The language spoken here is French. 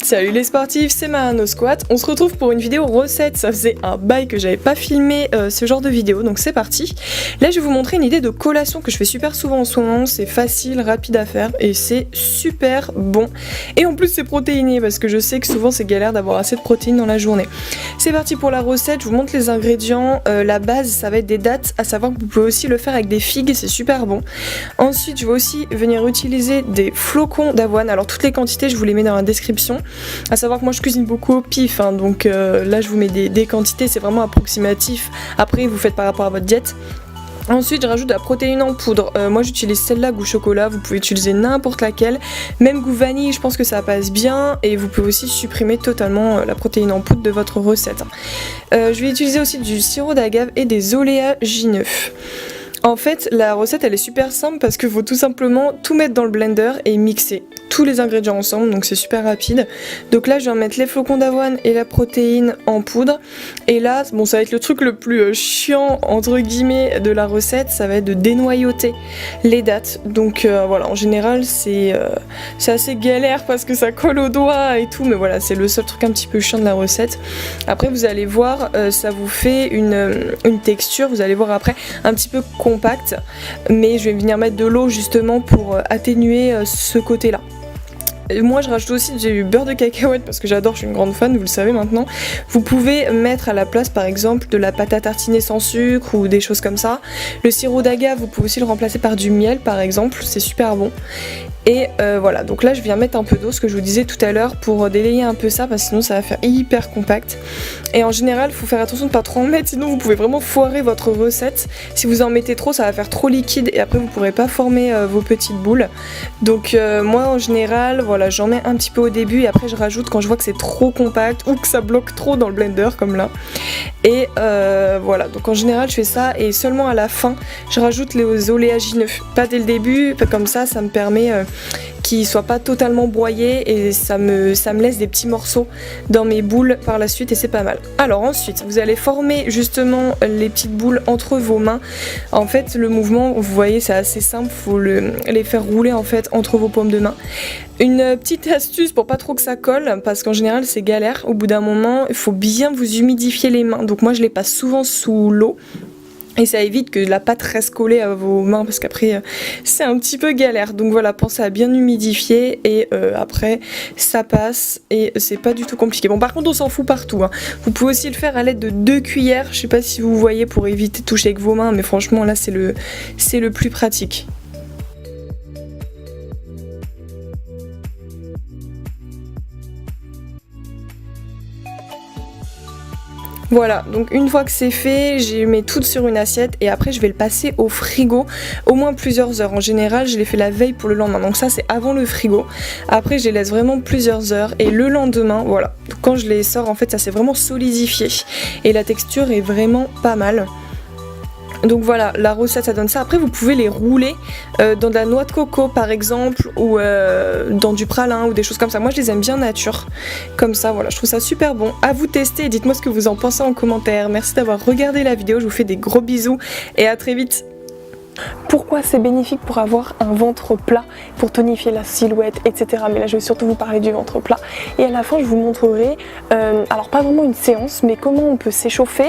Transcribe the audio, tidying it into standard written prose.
Salut les sportifs, c'est Marano Squat. On se retrouve pour une vidéo recette. Ça faisait un bail que j'avais pas filmé ce genre de vidéo, donc c'est parti. Là, je vais vous montrer une idée de collation que je fais super souvent en ce moment. C'est facile, rapide à faire et c'est super bon. Et en plus, c'est protéiné parce que je sais que souvent c'est galère d'avoir assez de protéines dans la journée. C'est parti pour la recette. Je vous montre les ingrédients. La base, ça va être des dattes, à savoir que vous pouvez aussi le faire avec des figues et c'est super bon. Ensuite, je vais aussi venir utiliser des flocons d'avoine. Alors toutes les quantités, je vous les mets dans la description. À savoir que moi je cuisine beaucoup au pif, hein, donc là je vous mets des quantités, c'est vraiment approximatif. Après vous faites par rapport à votre diète. Ensuite je rajoute de la protéine en poudre, moi j'utilise celle-là goût chocolat, vous pouvez utiliser n'importe laquelle, même goût vanille, je pense que ça passe bien et vous pouvez aussi supprimer totalement la protéine en poudre de votre recette. Je vais utiliser aussi du sirop d'agave et des oléagineux. En fait, la recette elle est super simple parce qu'il faut tout simplement tout mettre dans le blender et mixer tous les ingrédients ensemble, donc c'est super rapide. Donc là, je vais mettre les flocons d'avoine et la protéine en poudre. Et là, bon, ça va être le truc le plus chiant entre guillemets de la recette, ça va être de dénoyauter les dattes. Donc voilà, en général, c'est assez galère parce que ça colle aux doigts et tout, mais voilà, c'est le seul truc un petit peu chiant de la recette. Après, vous allez voir, ça vous fait une texture, vous allez voir après, un petit peu compacte, mais je vais venir mettre de l'eau justement pour atténuer ce côté-là. Moi je rajoute aussi du beurre de cacahuète parce que j'adore, je suis une grande fan, vous le savez maintenant. Vous pouvez mettre à la place par exemple de la pâte à tartiner sans sucre ou des choses comme ça. Le sirop d'agave, vous pouvez aussi le remplacer par du miel par exemple, c'est super bon. Et voilà, donc là je viens mettre un peu d'eau, ce que je vous disais tout à l'heure, pour délayer un peu ça parce que sinon ça va faire hyper compact. Et en général, il faut faire attention de ne pas trop en mettre, sinon vous pouvez vraiment foirer votre recette. Si vous en mettez trop, ça va faire trop liquide et après vous ne pourrez pas former vos petites boules. Donc moi en général, voilà, j'en mets un petit peu au début et après je rajoute quand je vois que c'est trop compact ou que ça bloque trop dans le blender comme là. Et voilà, donc en général je fais ça et seulement à la fin je rajoute les oléagineux. Pas dès le début, comme ça me permet qu'ils soient pas totalement broyés et ça me laisse des petits morceaux dans mes boules par la suite et c'est pas mal. Alors ensuite vous allez former justement les petites boules entre vos mains. En fait le mouvement, vous voyez, c'est assez simple, faut les faire rouler en fait entre vos paumes de main. Une petite astuce pour pas trop que ça colle, parce qu'en général c'est galère, au bout d'un moment il faut bien vous humidifier les mains, donc moi je les passe souvent sous l'eau. Et ça évite que la pâte reste collée à vos mains parce qu'après c'est un petit peu galère. Donc voilà, pensez à bien humidifier et après ça passe et c'est pas du tout compliqué. Bon par contre on s'en fout partout, hein. Vous pouvez aussi le faire à l'aide de 2 cuillères. Je sais pas si vous voyez pour éviter de toucher avec vos mains, mais franchement là c'est le plus pratique. Voilà, donc une fois que c'est fait, je les mets toutes sur une assiette et après je vais le passer au frigo au moins plusieurs heures. En général, je les fais la veille pour le lendemain, donc ça c'est avant le frigo. Après je les laisse vraiment plusieurs heures et le lendemain, voilà, donc quand je les sors en fait ça s'est vraiment solidifié et la texture est vraiment pas mal. Donc voilà, la recette ça donne ça. Après vous pouvez les rouler dans de la noix de coco par exemple ou dans du pralin ou des choses comme ça. Moi je les aime bien nature, comme ça voilà, je trouve ça super bon. À vous tester et dites-moi ce que vous en pensez en commentaire. Merci d'avoir regardé la vidéo, je vous fais des gros bisous et à très vite. Pourquoi c'est bénéfique pour avoir un ventre plat, pour tonifier la silhouette, etc. Mais là je vais surtout vous parler du ventre plat. Et à la fin je vous montrerai, alors pas vraiment une séance, mais comment on peut s'échauffer